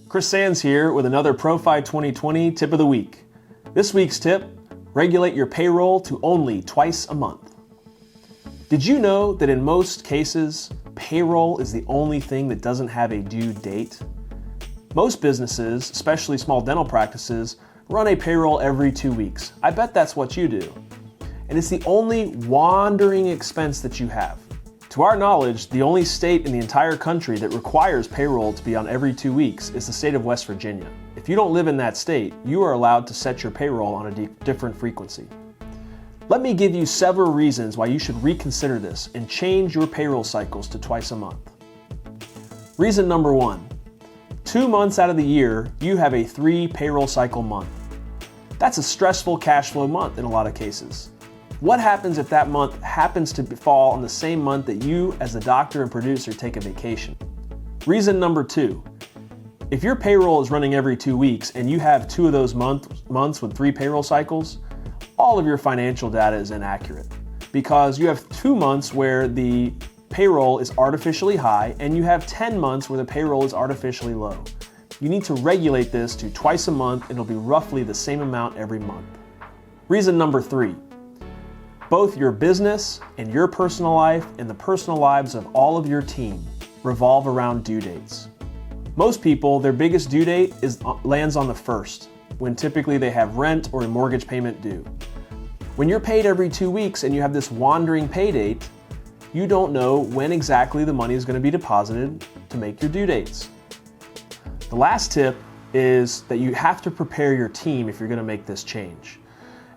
Chris Sands here with another Profi 2020 tip of the week. This week's tip, regulate your payroll to only twice a month. Did you know that in most cases, payroll is the only thing that doesn't have a due date? Most businesses, especially small dental practices, run a payroll every 2 weeks. I bet that's what you do. And it's the only wandering expense that you have. To our knowledge, the only state in the entire country that requires payroll to be on every 2 weeks is the state of West Virginia. If you don't live in that state, you are allowed to set your payroll on a different frequency. Let me give you several reasons why you should reconsider this and change your payroll cycles to twice a month. Reason number 1, 2 months out of the year, you have a 3 payroll cycle month. That's a stressful cash flow month in a lot of cases. What happens if that month happens to fall on the same month that you, as the doctor and producer, take a vacation? Reason number 2, if your payroll is running every 2 weeks and you have 2 of those months with 3 payroll cycles, all of your financial data is inaccurate because you have 2 months where the payroll is artificially high and you have 10 months where the payroll is artificially low. You need to regulate this to twice a month and it'll be roughly the same amount every month. Reason number 3, both your business and your personal life and the personal lives of all of your team revolve around due dates. Most people, their biggest due date lands on the 1st, when typically they have rent or a mortgage payment due. When you're paid every 2 weeks and you have this wandering pay date, you don't know when exactly the money is going to be deposited to make your due dates. The last tip is that you have to prepare your team if you're going to make this change.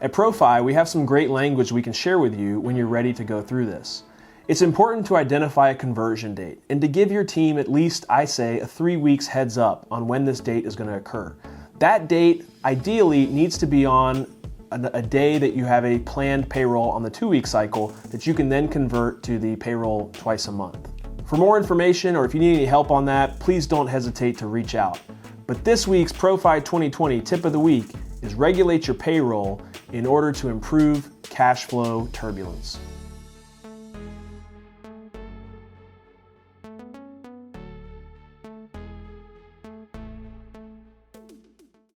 At Profi, we have some great language we can share with you when you're ready to go through this. It's important to identify a conversion date and to give your team at least, I say, a 3 weeks heads up on when this date is going to occur. That date ideally needs to be on a day that you have a planned payroll on the 2-week cycle that you can then convert to the payroll twice a month. For more information or if you need any help on that, please don't hesitate to reach out. But this week's Profi 2020 tip of the week is regulate your payroll in order to improve cash flow turbulence.